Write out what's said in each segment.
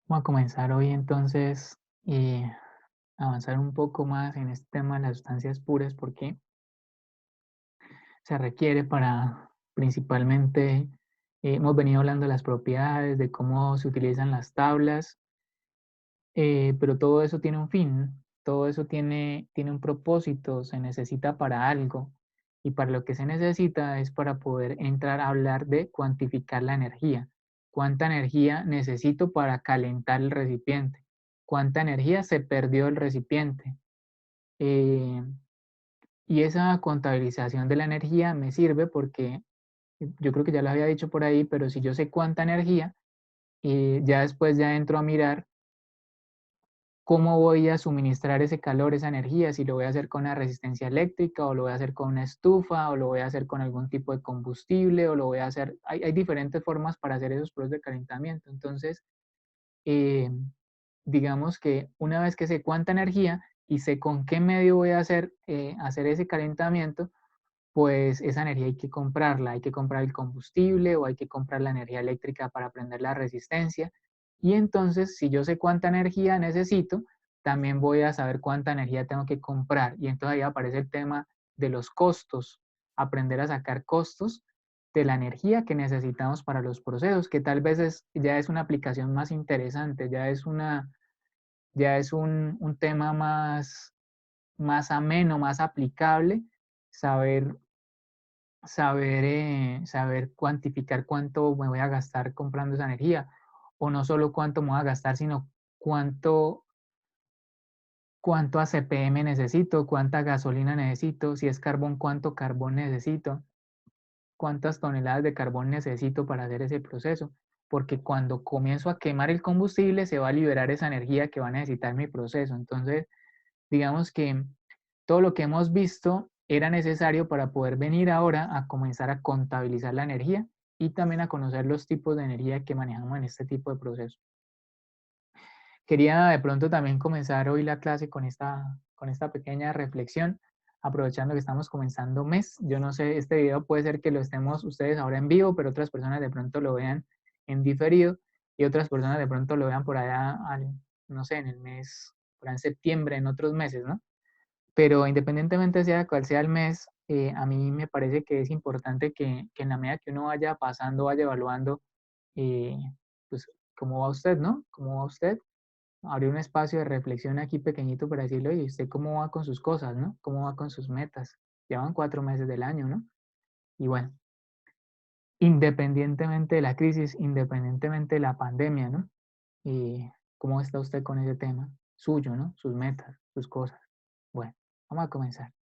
Vamos a comenzar hoy entonces avanzar un poco más en este tema de las sustancias puras porque se requiere para principalmente, hemos venido hablando de las propiedades, de cómo se utilizan las tablas, pero todo eso tiene un fin, todo eso tiene un propósito, se necesita para algo y para lo que se necesita es para poder entrar a hablar de cuantificar la energía. ¿Cuánta energía necesito para calentar el recipiente? ¿Cuánta energía se perdió del recipiente? Eh, y esa contabilización de la energía me sirve porque yo creo que ya lo había dicho por ahí, pero si yo sé cuánta energía, ya después ya entro a mirar cómo voy a suministrar ese calor, esa energía, si lo voy a hacer con una resistencia eléctrica o lo voy a hacer con una estufa o lo voy a hacer con algún tipo de combustible o lo voy a hacer, hay diferentes formas para hacer esos procesos de calentamiento. Entonces, eh, digamos que una vez que sé cuánta energía y sé con qué medio voy a hacer ese calentamiento, pues esa energía hay que comprar el combustible o hay que comprar la energía eléctrica para prender la resistencia. Y entonces, si yo sé cuánta energía necesito, también voy a saber cuánta energía tengo que comprar. Y entonces ahí aparece el tema de los costos, aprender a sacar costos de la energía que necesitamos para los procesos, que tal vez ya es una aplicación más interesante, ya es un tema más ameno, más aplicable, saber saber cuantificar cuánto me voy a gastar comprando esa energía, o no solo cuánto me voy a gastar, sino cuánto, cuánto ACPM necesito, cuánta gasolina necesito, si es carbón, cuánto carbón necesito, cuántas toneladas de carbón necesito para hacer ese proceso, porque cuando comienzo a quemar el combustible se va a liberar esa energía que va a necesitar mi proceso. Entonces, digamos que todo lo que hemos visto era necesario para poder venir ahora a comenzar a contabilizar la energía y también a conocer los tipos de energía que manejamos en este tipo de procesos. Quería de pronto también comenzar hoy la clase con esta pequeña reflexión, aprovechando que estamos comenzando mes. Yo no sé, este video puede ser que lo estemos ustedes ahora en vivo, pero otras personas de pronto lo vean en diferido y otras personas de pronto lo vean por allá, no sé, en el mes, por ahí en septiembre, en otros meses, ¿no? Pero independientemente sea cual sea el mes, a mí me parece que es importante que en la medida que uno vaya pasando, vaya evaluando, eh, pues, cómo va usted, ¿no? ¿Cómo va usted? Abrir un espacio de reflexión aquí pequeñito para decirle, oye, ¿usted cómo va con sus cosas, no? ¿Cómo va con sus metas? Llevan 4 meses del año, ¿no? Y bueno, independientemente de la crisis, independientemente de la pandemia, ¿no? ¿Cómo está usted con ese tema? Suyo, ¿no? Sus metas, sus cosas. Bueno, vamos a comenzar.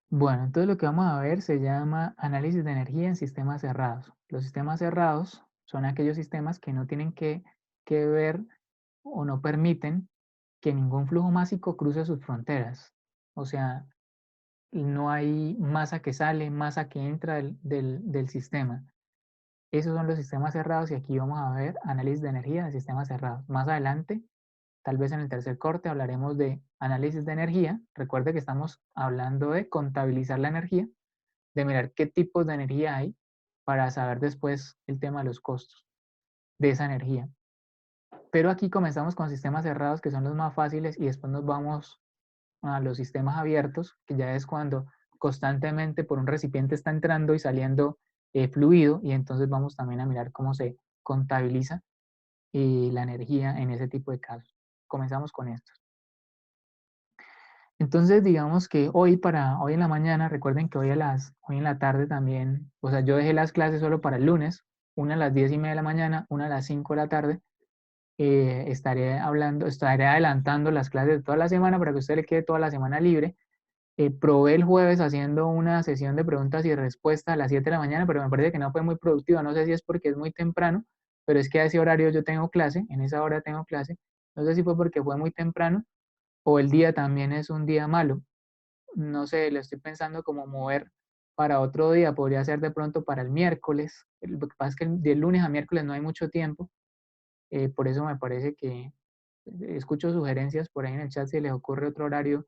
Bueno, entonces lo que vamos a ver se llama análisis de energía en sistemas cerrados. Los sistemas cerrados son aquellos sistemas que no tienen que ver o no permiten que ningún flujo másico cruce sus fronteras. O sea, no hay masa que sale, masa que entra del sistema. Esos son los sistemas cerrados y aquí vamos a ver análisis de energía de sistemas cerrados. Más adelante, tal vez en el tercer corte, hablaremos de análisis de energía. Recuerde que estamos hablando de contabilizar la energía, de mirar qué tipos de energía hay para saber después el tema de los costos de esa energía. Pero aquí comenzamos con sistemas cerrados que son los más fáciles y después nos vamos a los sistemas abiertos, que ya es cuando constantemente por un recipiente está entrando y saliendo fluido y entonces vamos también a mirar cómo se contabiliza la energía en ese tipo de casos. Comenzamos con esto. Entonces, digamos que hoy en la mañana, recuerden que hoy en la tarde también, o sea, yo dejé las clases solo para el lunes, una a las 10:30 de la mañana, una a las 5 de la tarde. Estaré adelantando las clases de toda la semana para que usted le quede toda la semana libre. Probé el jueves haciendo una sesión de preguntas y respuestas a las 7 de la mañana, pero me parece que no fue muy productiva. No sé si es porque es muy temprano, pero es que a ese horario yo tengo clase, en esa hora tengo clase. No sé si fue porque fue muy temprano o el día también es un día malo. No sé, lo estoy pensando como mover para otro día. Podría ser de pronto para el miércoles. Lo que pasa es que del lunes a miércoles no hay mucho tiempo. Por eso me parece que escucho sugerencias por ahí en el chat si les ocurre otro horario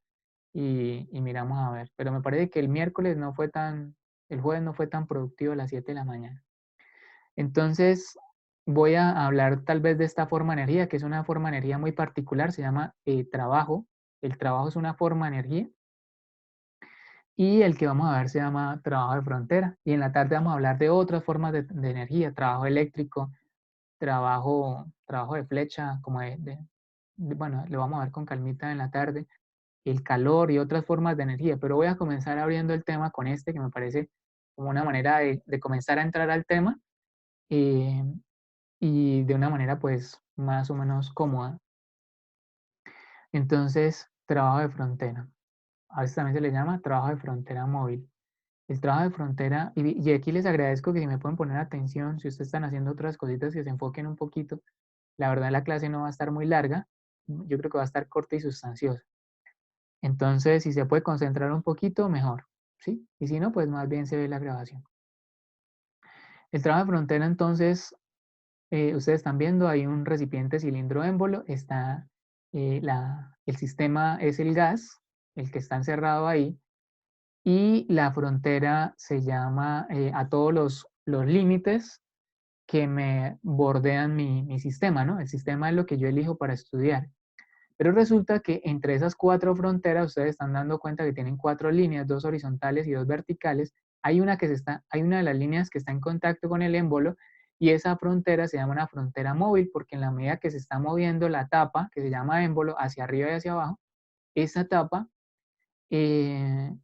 y miramos a ver. Pero me parece que el miércoles no fue El jueves no fue tan productivo a las 7 de la mañana. Entonces, voy a hablar tal vez de esta forma de energía, que es una forma de energía muy particular, se llama trabajo. El trabajo es una forma de energía y el que vamos a ver se llama trabajo de frontera. Y en la tarde vamos a hablar de otras formas de energía, trabajo eléctrico, trabajo de flecha, como bueno, lo vamos a ver con calmita en la tarde, el calor y otras formas de energía. Pero voy a comenzar abriendo el tema con este, que me parece como una manera de comenzar a entrar al tema. eh, y de una manera pues más o menos cómoda. Entonces, trabajo de frontera. A veces también se le llama trabajo de frontera móvil. El trabajo de frontera, y aquí les agradezco que si me pueden poner atención, si ustedes están haciendo otras cositas que se enfoquen un poquito, la verdad la clase no va a estar muy larga, yo creo que va a estar corta y sustanciosa. Entonces, si se puede concentrar un poquito, mejor, ¿sí? Y si no, pues más bien se ve la grabación. El trabajo de frontera entonces ustedes están viendo, hay un recipiente cilindro émbolo, está, el sistema es el gas, el que está encerrado ahí, y la frontera se llama a todos los límites que me bordean mi sistema, ¿no? El sistema es lo que yo elijo para estudiar. Pero resulta que entre esas cuatro fronteras, ustedes están dando cuenta que tienen cuatro líneas, dos horizontales y dos verticales. Hay una de las líneas que está en contacto con el émbolo y esa frontera se llama una frontera móvil porque en la medida que se está moviendo la tapa, que se llama émbolo, hacia arriba y hacia abajo, esa tapa esa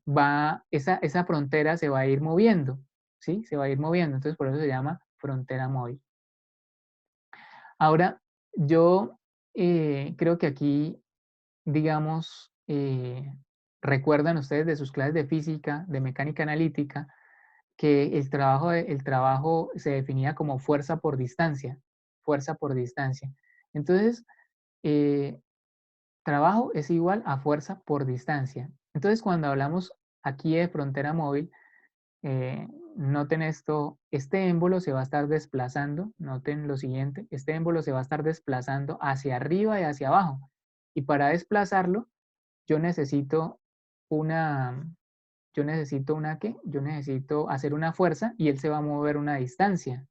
frontera se va a ir moviendo, ¿sí? Se va a ir moviendo, entonces por eso se llama frontera móvil. Ahora, yo creo que aquí digamos, recuerdan ustedes de sus clases de física, de mecánica analítica, que el trabajo se definía como fuerza por distancia, fuerza por distancia. Entonces, eh, trabajo es igual a fuerza por distancia. Entonces, cuando hablamos aquí de frontera móvil, noten esto, este émbolo se va a estar desplazando, noten lo siguiente, este émbolo se va a estar desplazando hacia arriba y hacia abajo. Y para desplazarlo, yo necesito una, ¿qué? Yo necesito hacer una fuerza y él se va a mover una distancia.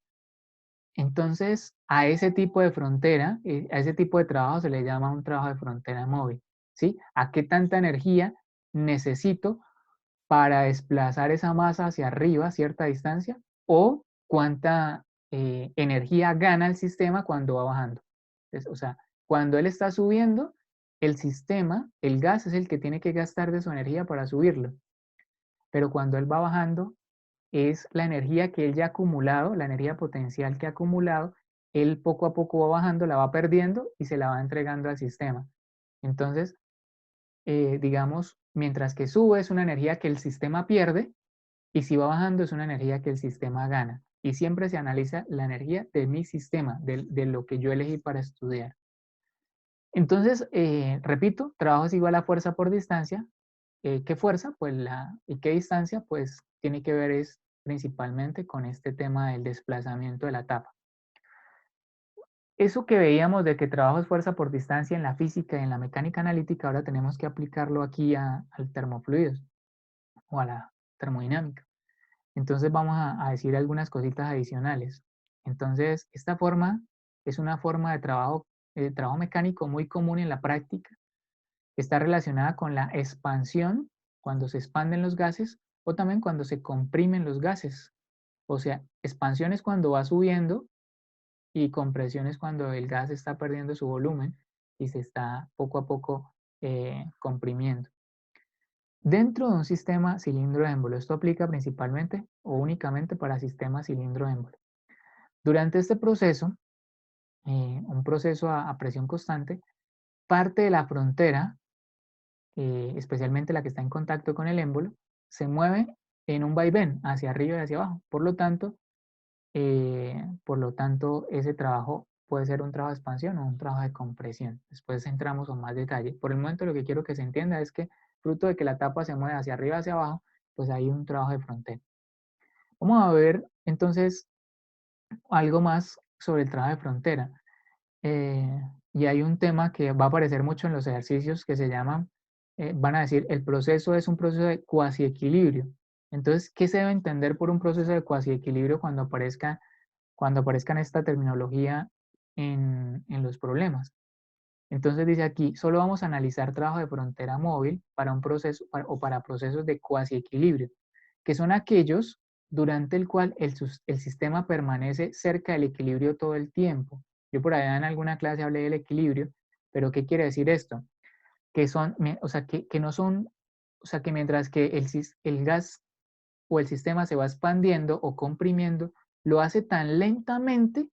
Entonces, a ese tipo de frontera, a ese tipo de trabajo se le llama un trabajo de frontera móvil, ¿sí? ¿A qué tanta energía necesito para desplazar esa masa hacia arriba a cierta distancia? ¿O cuánta energía gana el sistema cuando va bajando? O sea, cuando él está subiendo, el sistema, el gas es el que tiene que gastar de su energía para subirlo. Pero cuando él va bajando, es la energía que él ya ha acumulado, la energía potencial que ha acumulado, él poco a poco va bajando, la va perdiendo y se la va entregando al sistema. Entonces, digamos, mientras que sube es una energía que el sistema pierde y si va bajando es una energía que el sistema gana. Y siempre se analiza la energía de mi sistema, de lo que yo elegí para estudiar. Entonces, repito, trabajo es igual a fuerza por distancia. ¿Qué fuerza? Pues ¿y qué distancia? Pues tiene que ver es principalmente con este tema del desplazamiento de la tapa. Eso que veíamos de que trabajo es fuerza por distancia en la física y en la mecánica analítica, ahora tenemos que aplicarlo aquí al termofluidos o a la termodinámica. Entonces vamos a decir algunas cositas adicionales. Entonces, esta forma es una forma de trabajo mecánico muy común en la práctica. Está relacionada con la expansión, cuando se expanden los gases, o también cuando se comprimen los gases. O sea, expansión es cuando va subiendo y compresión es cuando el gas está perdiendo su volumen y se está poco a poco comprimiendo. Dentro de un sistema cilindro-émbolo, esto aplica principalmente o únicamente para sistemas cilindro-émbolo. Durante este proceso, un proceso a presión constante, parte de la frontera, especialmente la que está en contacto con el émbolo, se mueve en un vaivén hacia arriba y hacia abajo. Por lo tanto, ese trabajo puede ser un trabajo de expansión o un trabajo de compresión. Después entramos con más detalle. Por el momento lo que quiero que se entienda es que fruto de que la tapa se mueve hacia arriba y hacia abajo, pues hay un trabajo de frontera. Vamos a ver entonces algo más sobre el trabajo de frontera. Eh, y hay un tema que va a aparecer mucho en los ejercicios que se llaman, van a decir, el proceso es un proceso de cuasi equilibrio. Entonces, ¿qué se debe entender por un proceso de cuasiequilibrio cuando aparezcan esta terminología en los problemas? Entonces dice aquí, solo vamos a analizar trabajo de frontera móvil para un proceso o para procesos de cuasiequilibrio, que son aquellos durante el cual el sistema permanece cerca del equilibrio todo el tiempo. Yo por allá en alguna clase hablé del equilibrio, pero ¿qué quiere decir esto? Que son, o sea, que no son, o sea, que mientras que el gas o el sistema se va expandiendo o comprimiendo, lo hace tan lentamente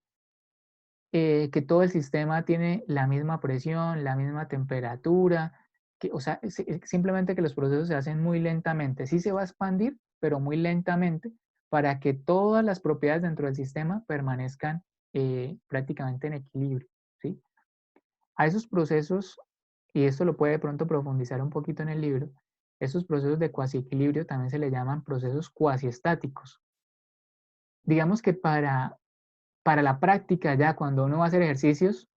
que todo el sistema tiene la misma presión, la misma temperatura, que, o sea, simplemente que los procesos se hacen muy lentamente. Sí se va a expandir, pero muy lentamente para que todas las propiedades dentro del sistema permanezcan prácticamente en equilibrio, ¿sí? A esos procesos, y esto lo puede de pronto profundizar un poquito en el libro, esos procesos de cuasiequilibrio también se le llaman procesos cuasiestáticos. Digamos que para la práctica ya cuando uno va a hacer ejercicios,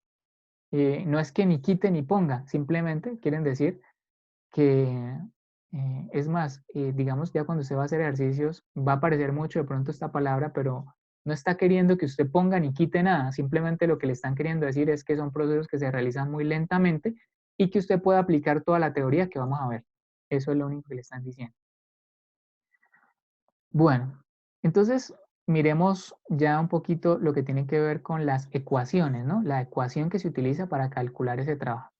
no es que ni quite ni ponga, simplemente quieren decir que, es más, digamos, ya cuando usted va a hacer ejercicios, va a aparecer mucho de pronto esta palabra, pero no está queriendo que usted ponga ni quite nada, simplemente lo que le están queriendo decir es que son procesos que se realizan muy lentamente y que usted puede aplicar toda la teoría que vamos a ver. Eso es lo único que le están diciendo. Bueno, entonces miremos ya un poquito lo que tiene que ver con las ecuaciones, ¿no? La ecuación que se utiliza para calcular ese trabajo.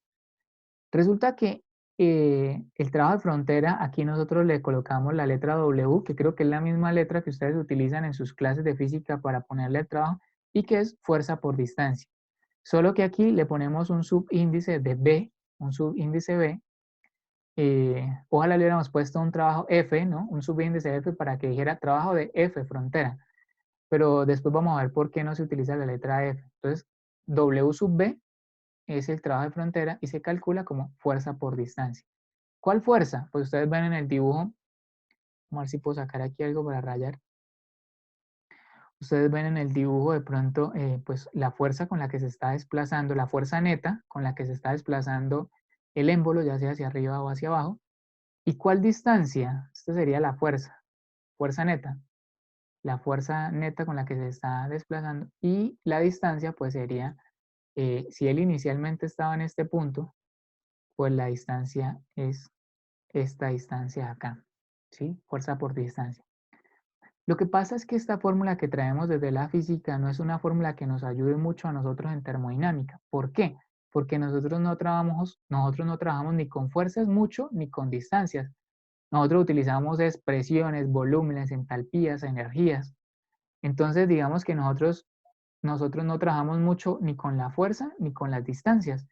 Resulta que el trabajo de frontera, aquí nosotros le colocamos la letra W, que creo que es la misma letra que ustedes utilizan en sus clases de física para ponerle el trabajo, y que es fuerza por distancia. Solo que aquí le ponemos un subíndice de B, un subíndice B. Ojalá le hubiéramos puesto un trabajo F, ¿no? Un subíndice F para que dijera trabajo de F, frontera. Pero después vamos a ver por qué no se utiliza la letra F. Entonces, W sub B es el trabajo de frontera y se calcula como fuerza por distancia. ¿Cuál fuerza? Pues ustedes ven en el dibujo, vamos a ver si puedo sacar aquí algo para rayar. Ustedes ven en el dibujo de pronto, pues la fuerza con la que se está desplazando, la fuerza neta con la que se está desplazando el émbolo, ya sea hacia arriba o hacia abajo. ¿Y cuál distancia? Esta sería la fuerza neta. La fuerza neta con la que se está desplazando. Y la distancia, pues sería, si él inicialmente estaba en este punto, pues la distancia es esta distancia acá, ¿sí? Fuerza por distancia. Lo que pasa es que esta fórmula que traemos desde la física no es una fórmula que nos ayude mucho a nosotros en termodinámica. ¿Por qué? Porque nosotros no trabajamos ni con fuerzas mucho ni con distancias. Nosotros utilizamos expresiones, volúmenes, entalpías, energías. Entonces, digamos que nosotros no trabajamos mucho ni con la fuerza ni con las distancias.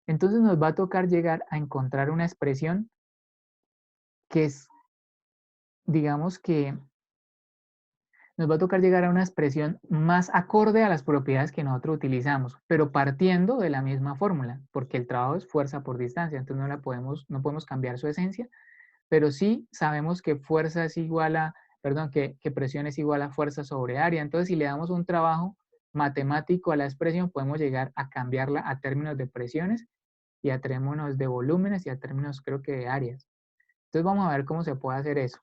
Entonces nos va a tocar llegar a encontrar una expresión que es, digamos que nos va a tocar llegar a una expresión más acorde a las propiedades que nosotros utilizamos, pero partiendo de la misma fórmula, porque el trabajo es fuerza por distancia, entonces no podemos cambiar su esencia, pero sí sabemos que fuerza es igual a, perdón, que presión es igual a fuerza sobre área. Entonces, si le damos un trabajo matemático a la expresión, podemos llegar a cambiarla a términos de presiones y a términos de volúmenes y a términos, creo que, de áreas. Entonces, vamos a ver cómo se puede hacer eso.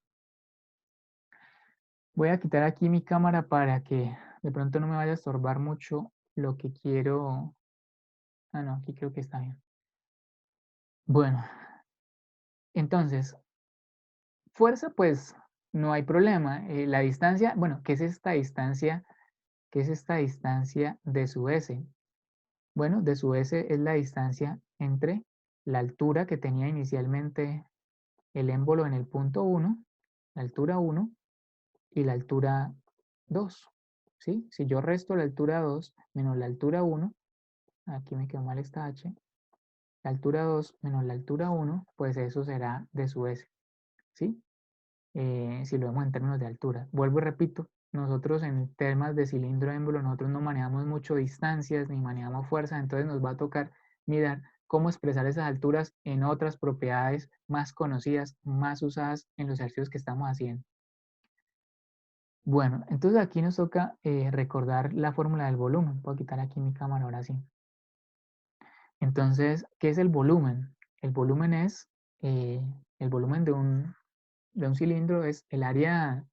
Voy a quitar aquí mi cámara para que de pronto no me vaya a estorbar mucho lo que quiero. Ah, no, aquí creo que está bien. Bueno, entonces, fuerza, pues no hay problema. La distancia, bueno, ¿qué es esta distancia? ¿Qué es esta distancia de su S? Bueno, de su S es la distancia entre la altura que tenía inicialmente el émbolo en el punto 1, la altura 1, y la altura 2. ¿Sí? Si yo resto la altura 2 menos la altura 1, aquí me quedó mal esta H, la altura 2 menos la altura 1, pues eso será de su S. ¿Sí? Si lo vemos en términos de altura. Vuelvo y repito, nosotros en temas de cilindro émbolo, nosotros no manejamos mucho distancias ni manejamos fuerza, entonces nos va a tocar mirar cómo expresar esas alturas en otras propiedades más conocidas, más usadas en los ejercicios que estamos haciendo. Bueno, entonces aquí nos toca recordar la fórmula del volumen. Puedo quitar aquí mi cámara ahora sí. Entonces, ¿qué es el volumen? El volumen es el volumen de un cilindro es el área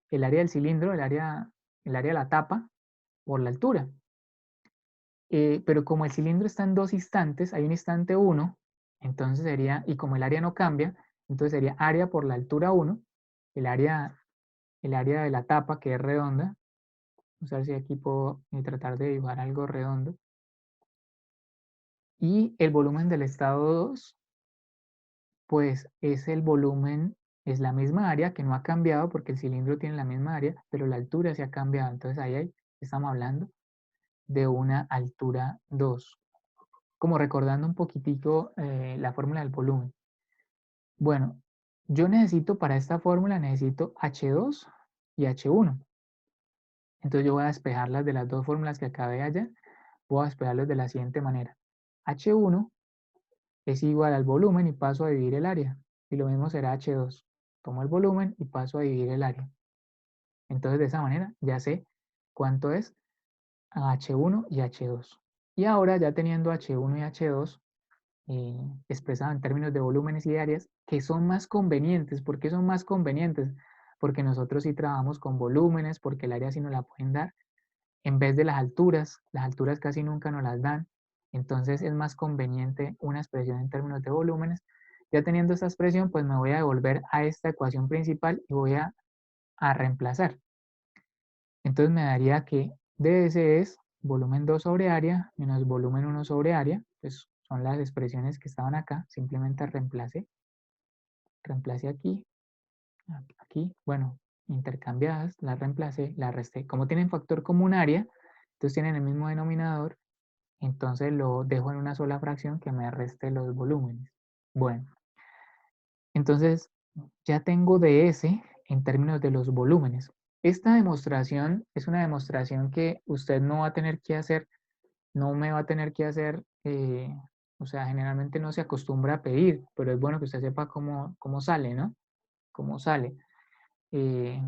del cilindro, el área de la tapa por la altura. Pero como el cilindro está en dos instantes, hay un instante 1, entonces sería, y como el área no cambia, entonces sería área por la altura 1, el área, el área de la tapa que es redonda. Vamos a ver si aquí puedo tratar de dibujar algo redondo. Y el volumen del estado 2, pues es el volumen, es la misma área que no ha cambiado porque el cilindro tiene la misma área, pero la altura se ha cambiado. Entonces ahí estamos hablando de una altura 2. Como recordando un poquitico la fórmula del volumen. Bueno, yo necesito para esta fórmula, necesito H2 y H1. Entonces yo voy a despejarlas de las dos fórmulas que acabé allá, voy a despejarlas de la siguiente manera. H1 es igual al volumen y paso a dividir el área. Y lo mismo será H2. Tomo el volumen y paso a dividir el área. Entonces de esa manera ya sé cuánto es H1 y H2. Y ahora ya teniendo H1 y H2, expresado en términos de volúmenes y áreas, que son más convenientes. ¿Por qué son más convenientes? Porque nosotros sí trabajamos con volúmenes, porque el área sí nos la pueden dar, en vez de las alturas casi nunca nos las dan, entonces es más conveniente una expresión en términos de volúmenes. Ya teniendo esta expresión, pues me voy a devolver a esta ecuación principal y voy a reemplazar. Entonces me daría que ds es volumen 2 sobre área menos volumen 1 sobre área, pues son las expresiones que estaban acá, simplemente reemplacé aquí, aquí, bueno, intercambiadas, las reemplacé, las resté. Como tienen factor común área, entonces tienen el mismo denominador, entonces lo dejo en una sola fracción que me reste los volúmenes. Bueno, entonces ya tengo ds en términos de los volúmenes. Esta demostración es una demostración que usted no va a tener que hacer, no me va a tener que hacer, o sea, generalmente no se acostumbra a pedir, pero es bueno que usted sepa cómo sale, ¿no? Cómo sale. Eh,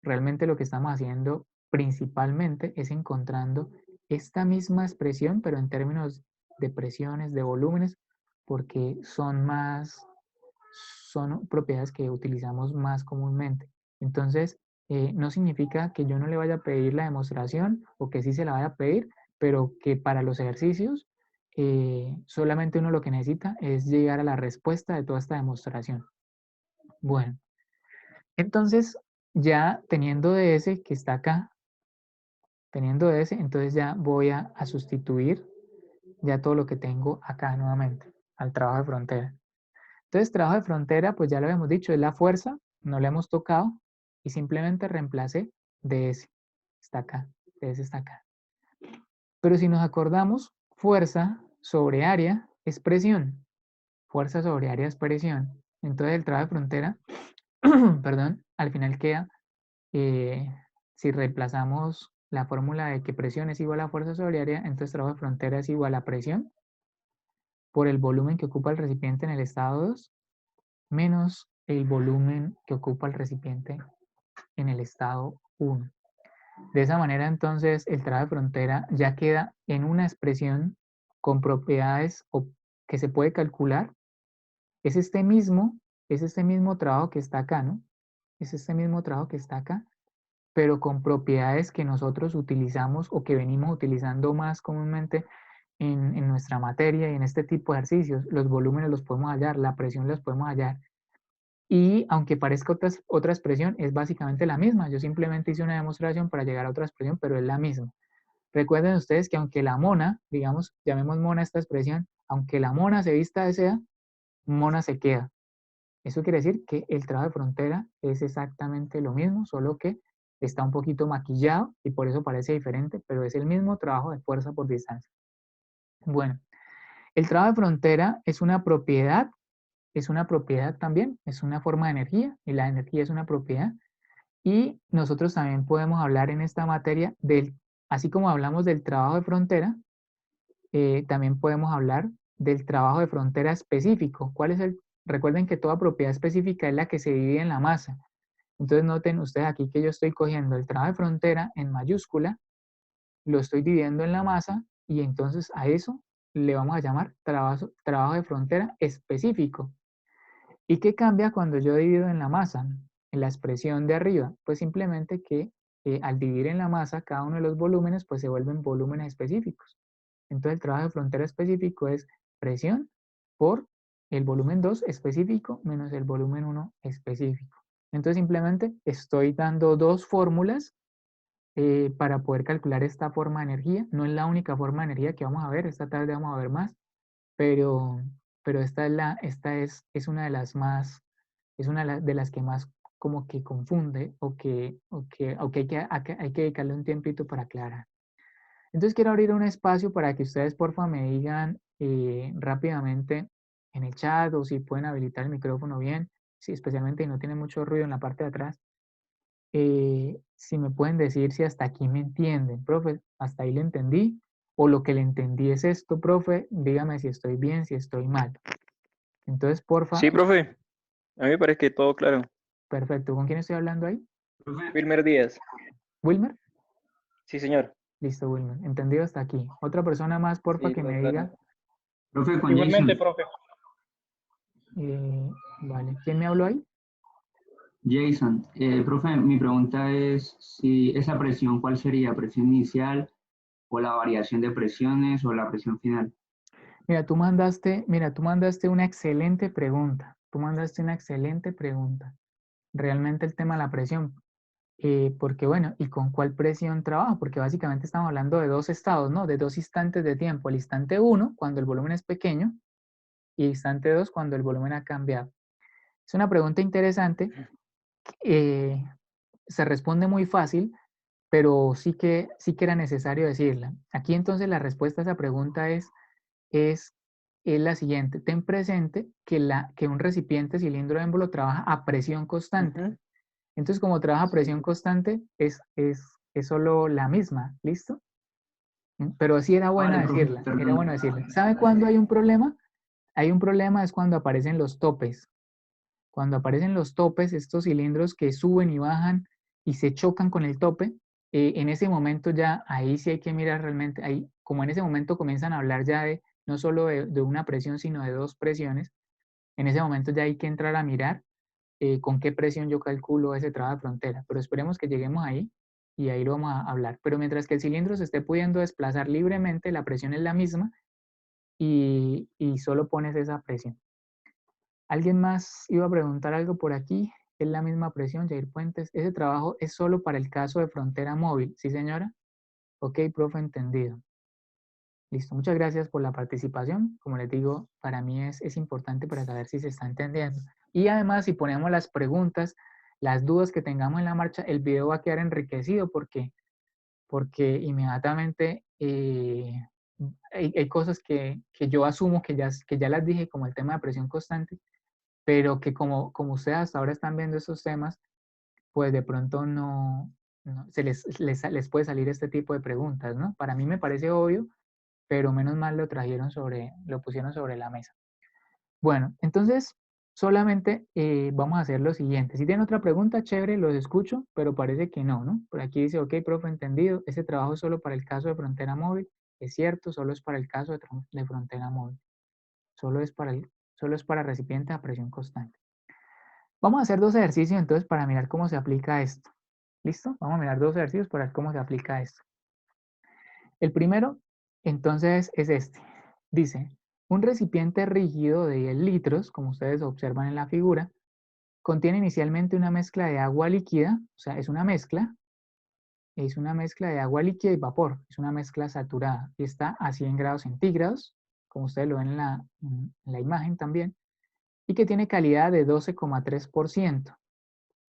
Realmente lo que estamos haciendo principalmente es encontrando esta misma expresión, pero en términos de presiones, de volúmenes, porque son propiedades que utilizamos más comúnmente. Entonces, no significa que yo no le vaya a pedir la demostración o que sí se la vaya a pedir, pero que para los ejercicios solamente uno lo que necesita es llegar a la respuesta de toda esta demostración. Bueno, entonces ya teniendo ds que está acá, teniendo ds, entonces ya voy a sustituir ya todo lo que tengo acá nuevamente al trabajo de frontera. Entonces, trabajo de frontera, pues ya lo habíamos dicho, es la fuerza, no la hemos tocado y simplemente reemplacé ds. Está acá, ds está acá. Pero si nos acordamos, fuerza sobre área es presión. Fuerza sobre área es presión. Entonces, el trabajo de frontera, perdón, al final queda, eh, si reemplazamos la fórmula de que presión es igual a fuerza sobre área, entonces trabajo de frontera es igual a presión por el volumen que ocupa el recipiente en el estado 2 menos el volumen que ocupa el recipiente en el estado 1. De esa manera, entonces, el trabajo de frontera ya queda en una expresión con propiedades que se puede calcular. Es es este mismo trabajo que está acá, ¿no? Es este mismo trabajo que está acá, pero con propiedades que nosotros utilizamos o que venimos utilizando más comúnmente en nuestra materia y en este tipo de ejercicios. Los volúmenes los podemos hallar, la presión los podemos hallar. Y aunque parezca otra expresión, es básicamente la misma. Yo simplemente hice una demostración para llegar a otra expresión, pero es la misma. Recuerden ustedes que aunque la mona, digamos, llamemos mona esta expresión, aunque la mona se vista de seda, mona se queda. Eso quiere decir que el trabajo de frontera es exactamente lo mismo, solo que está un poquito maquillado y por eso parece diferente, pero es el mismo trabajo de fuerza por distancia. Bueno, el trabajo de frontera es una propiedad también, es una forma de energía y la energía es una propiedad. Y nosotros también podemos hablar en esta materia así como hablamos del trabajo de frontera, también podemos hablar del trabajo de frontera específico. Recuerden que toda propiedad específica es la que se divide en la masa. Entonces noten ustedes aquí que yo estoy cogiendo el trabajo de frontera en mayúscula, lo estoy dividiendo en la masa y entonces a eso le vamos a llamar trabajo de frontera específico. ¿Y qué cambia cuando yo divido en la masa, en la expresión de arriba? Pues simplemente que al dividir en la masa, cada uno de los volúmenes pues se vuelven volúmenes específicos. Entonces el trabajo de frontera específico es presión por el volumen 2 específico menos el volumen 1 específico. Entonces simplemente estoy dando dos fórmulas para poder calcular esta forma de energía. No es la única forma de energía que vamos a ver, esta tarde vamos a ver más, pero, pero esta es una de las más, es una de las que más como que confunde o que hay que dedicarle un tiempito para aclarar. Entonces quiero abrir un espacio para que ustedes porfa me digan rápidamente en el chat o si pueden habilitar el micrófono bien, si especialmente si no tiene mucho ruido en la parte de atrás, si me pueden decir si hasta aquí me entienden, profe, hasta ahí le entendí, o lo que le entendí es esto, profe, dígame si estoy bien, si estoy mal. Entonces, porfa, Sí, profe, a mí me parece que todo claro. perfecto, ¿con quién estoy hablando ahí? Wilmer Díaz. ¿Wilmer? Sí, señor. Listo, Wilmer, entendido hasta aquí. Otra persona más, porfa, Sí, que todo me claro. diga, Profe, con Igualmente, Jason. profe. vale, ¿quién me habló ahí? Jason, profe, mi pregunta es si esa presión, ¿cuál sería? ¿Presión inicial o la variación de presiones o la presión final? Mira, tú mandaste una excelente pregunta. Tú mandaste una excelente pregunta. Realmente el tema de la presión. Porque bueno, ¿y con cuál presión trabajo? Porque básicamente estamos hablando de dos estados, ¿no? De dos instantes de tiempo. El instante uno, cuando el volumen es pequeño, y el instante 2, cuando el volumen ha cambiado. Es una pregunta interesante. eh, Se responde muy fácil, pero sí que era necesario decirla. Aquí entonces la respuesta a esa pregunta es, es la siguiente. Ten presente que un recipiente cilindro émbolo trabaja a presión constante. Ujú. Entonces, como trabaja a presión Sí. constante, es solo la misma, ¿listo? Pero sí era buena Vale, profe, decirla, era bueno perdón. decirla. ¿Sabe cuándo hay un problema? Hay un problema es cuando aparecen los topes. Cuando aparecen los topes, estos cilindros que suben y bajan y se chocan con el tope, en ese momento ya, ahí sí hay que mirar realmente, ahí, como en ese momento comienzan a hablar ya de no solo de una presión, sino de dos presiones, en ese momento ya hay que entrar a mirar con qué presión yo calculo ese trabajo de frontera. Pero esperemos que lleguemos ahí y ahí lo vamos a hablar. Pero mientras que el cilindro se esté pudiendo desplazar libremente, la presión es la misma y solo pones esa presión. ¿Alguien más iba a preguntar algo por aquí? Es la misma presión, Jair Puentes. Ese trabajo es solo para el caso de frontera móvil, ¿sí, señora? Ok, profe, entendido. Listo, muchas gracias por la participación. Como les digo, para mí es importante para saber si se está entendiendo. Y además, si ponemos las preguntas, las dudas que tengamos en la marcha, el video va a quedar enriquecido porque inmediatamente hay cosas que yo asumo que ya las dije, como el tema de presión constante, pero que como ustedes hasta ahora están viendo esos temas, pues de pronto no se les puede salir este tipo de preguntas, ¿no? Para mí me parece obvio, pero menos mal lo pusieron sobre la mesa. Bueno, entonces solamente vamos a hacer lo siguiente. Si tienen otra pregunta, chévere, los escucho, pero parece que no, ¿no? Por aquí dice, ok, profe, entendido, ese trabajo es solo para el caso de frontera móvil. Es cierto, solo es para el caso de frontera móvil. Solo es para recipientes a presión constante. Vamos a hacer dos ejercicios entonces para mirar cómo se aplica esto. ¿Listo? Vamos a mirar dos ejercicios para ver cómo se aplica esto. El primero, entonces, es este. Dice, un recipiente rígido de 10 litros, como ustedes observan en la figura, contiene inicialmente una mezcla de agua líquida, o sea, es una mezcla de agua líquida y vapor, es una mezcla saturada y está a 100 grados centígrados, como ustedes lo ven en la imagen también, y que tiene calidad de 12,3%.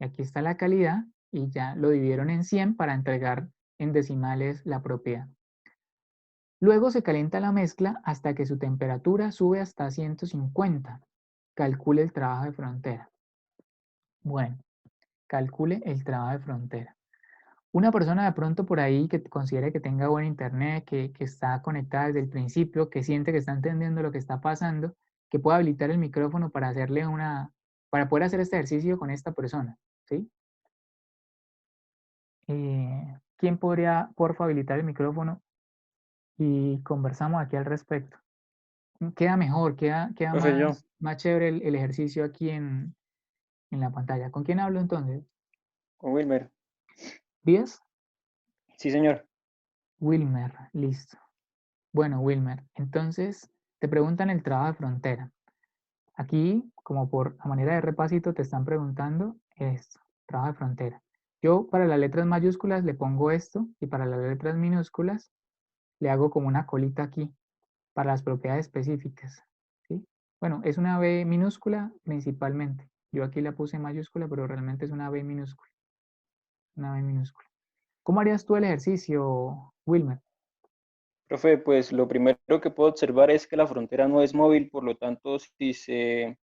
Y aquí está la calidad y ya lo dividieron en 100 para entregar en decimales la propiedad. Luego se calienta la mezcla hasta que su temperatura sube hasta 150. Calcule el trabajo de frontera. Bueno, calcule el trabajo de frontera. Una persona de pronto por ahí que considere que tenga buen internet, que está conectada desde el principio, que siente que está entendiendo lo que está pasando, que pueda habilitar el micrófono para poder hacer este ejercicio con esta persona, ¿sí? ¿Quién podría, porfa, habilitar el micrófono y conversamos aquí al respecto? Queda mejor, queda Profe, yo. más chévere el ejercicio aquí en la pantalla. ¿Con quién hablo entonces? Con Wilmer. ¿Díaz? Sí, señor. Wilmer, listo. Bueno, Wilmer, entonces te preguntan el trabajo de frontera. Aquí, como por a manera de repasito, te están preguntando esto, trabajo de frontera. Yo para las letras mayúsculas le pongo esto y para las letras minúsculas le hago como una colita aquí para las propiedades específicas, ¿sí? Bueno, es una B minúscula principalmente. Yo aquí la puse en mayúscula, pero realmente es una B minúscula. Una B minúscula. ¿Cómo harías tú el ejercicio, Wilmer? Profe, pues lo primero que puedo observar es que la frontera no es móvil, por lo tanto, si se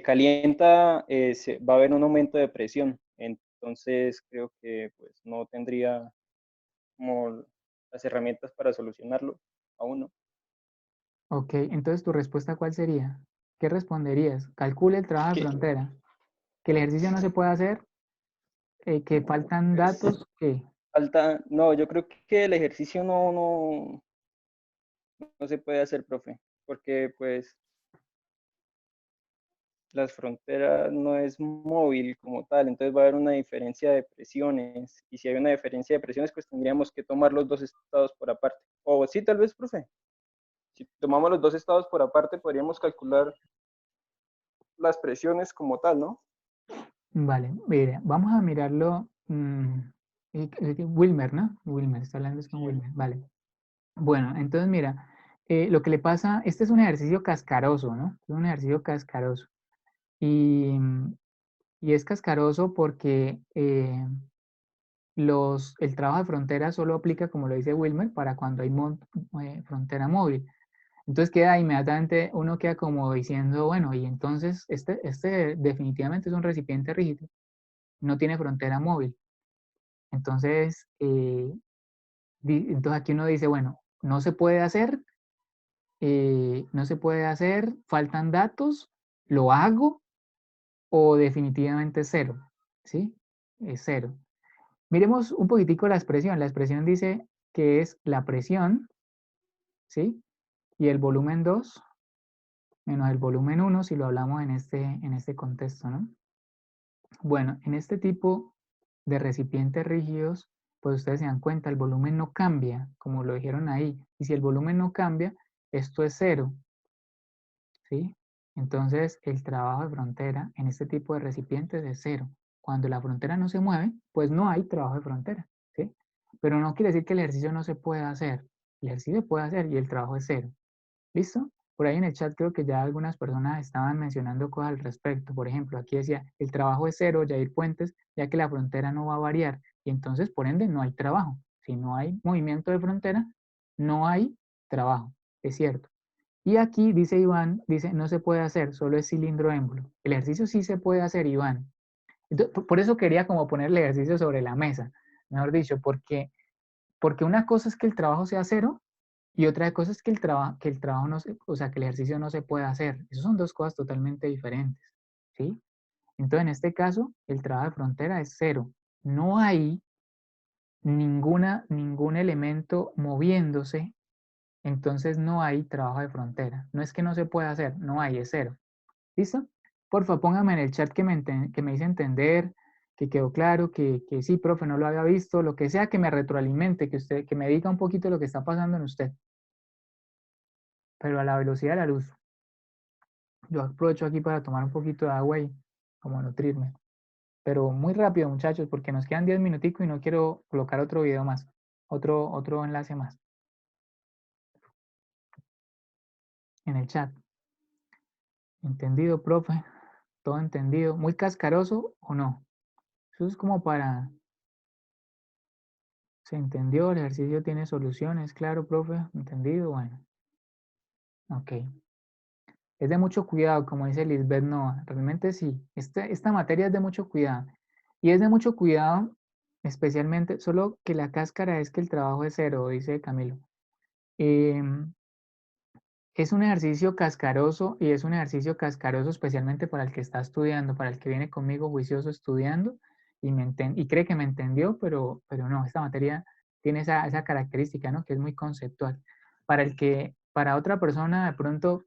calienta, va a haber un aumento de presión. Entonces, creo que pues no tendría como las herramientas para solucionarlo aún, ¿no? Ok, entonces tu respuesta ¿cuál sería? ¿Qué responderías? Calcule el trabajo de Que, frontera. ¿Que el ejercicio no se puede hacer? ¿Que faltan pues, datos? ¿Qué? no, yo creo que el ejercicio no se puede hacer, profe, porque pues las fronteras no es móvil como tal, entonces va a haber una diferencia de presiones, y si hay una diferencia de presiones, pues tendríamos que tomar los dos estados por aparte. O sí, tal vez, profe, si tomamos los dos estados por aparte, podríamos calcular las presiones como tal, ¿no? Vale, mira, vamos a mirarlo. Wilmer, ¿no? Wilmer, está hablando es con Sí. Wilmer. Vale. Bueno, entonces mira, lo que le pasa, este es un ejercicio cascaroso, ¿no? Es un ejercicio cascaroso. Y, y es cascaroso porque el trabajo de frontera solo aplica, como lo dice Wilmer, para cuando hay frontera móvil. Entonces queda inmediatamente, uno queda como diciendo, bueno, y entonces este definitivamente es un recipiente rígido, no tiene frontera móvil. Entonces, entonces aquí uno dice, bueno, no se puede hacer, no se puede hacer, faltan datos, lo hago o definitivamente cero, ¿sí? Es cero. Miremos un poquitico la expresión. La expresión dice que es la presión, ¿sí? Y el volumen 2 menos el volumen 1 si lo hablamos en este contexto, ¿no? Bueno, en este tipo de recipientes rígidos, pues ustedes se dan cuenta, el volumen no cambia, como lo dijeron ahí. Y si el volumen no cambia, esto es cero, ¿sí? Entonces, el trabajo de frontera en este tipo de recipientes es cero. Cuando la frontera no se mueve, pues no hay trabajo de frontera, ¿sí? Pero no quiere decir que el ejercicio no se pueda hacer. El ejercicio se puede hacer y el trabajo es cero. ¿Listo? Por ahí en el chat creo que ya algunas personas estaban mencionando cosas al respecto. Por ejemplo, aquí decía, el trabajo es cero, Jair Puentes, ya que la frontera no va a variar. Y entonces, por ende, no hay trabajo. Si no hay movimiento de frontera, no hay trabajo. Es cierto. Y aquí dice Iván, dice, no se puede hacer, solo es cilindro émbolo. El ejercicio sí se puede hacer, Iván. Entonces, por eso quería como poner el ejercicio sobre la mesa, mejor dicho, porque una cosa es que el trabajo sea cero y otra cosa es que que el trabajo no se, o sea, que el ejercicio no se puede hacer. Esas son dos cosas totalmente diferentes, ¿sí? Entonces, en este caso, el trabajo de frontera es cero. No hay ningún elemento moviéndose, entonces no hay trabajo de frontera. No es que no se pueda hacer, no hay, es cero. ¿Listo? Porfa, póngame en el chat que me hice entender, que quedó claro, que sí, profe, no lo había visto, lo que sea que me retroalimente, que me diga un poquito lo que está pasando en usted, pero a la velocidad de la luz. Yo aprovecho aquí para tomar un poquito de agua y como nutrirme. Pero muy rápido, muchachos, porque nos quedan 10 minuticos y no quiero colocar otro video más, otro enlace más en el chat. ¿Entendido, profe? ¿Todo entendido? ¿Muy cascaroso o no? Eso es como para... ¿Se entendió? El ejercicio tiene soluciones, claro, profe. ¿Entendido? Bueno, ok. Es de mucho cuidado, como dice Lisbeth Noa. Realmente sí. Esta materia es de mucho cuidado. Y es de mucho cuidado, especialmente, solo que la cáscara es que el trabajo es cero, dice Camilo. Em, es un ejercicio cascaroso y es un ejercicio cascaroso especialmente para el que está estudiando, para el que viene conmigo juicioso estudiando y cree que me entendió, pero no, esta materia tiene esa característica, ¿no? Que es muy conceptual. para otra persona de pronto,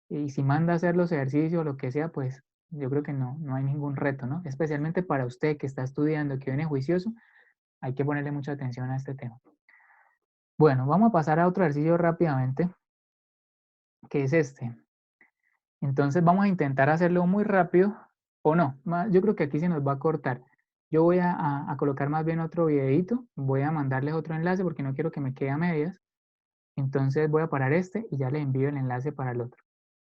y si manda a hacer los ejercicios o lo que sea, pues yo creo que no hay ningún reto, ¿no? Especialmente para usted que está estudiando, que viene juicioso, hay que ponerle mucha atención a este tema. Bueno, vamos a pasar a otro ejercicio rápidamente, que es este. Entonces vamos a intentar hacerlo muy rápido, o no, yo creo que aquí se nos va a cortar. Yo voy a colocar más bien otro videito, voy a mandarles otro enlace porque no quiero que me quede a medias. Entonces voy a parar este y ya les envío el enlace para el otro.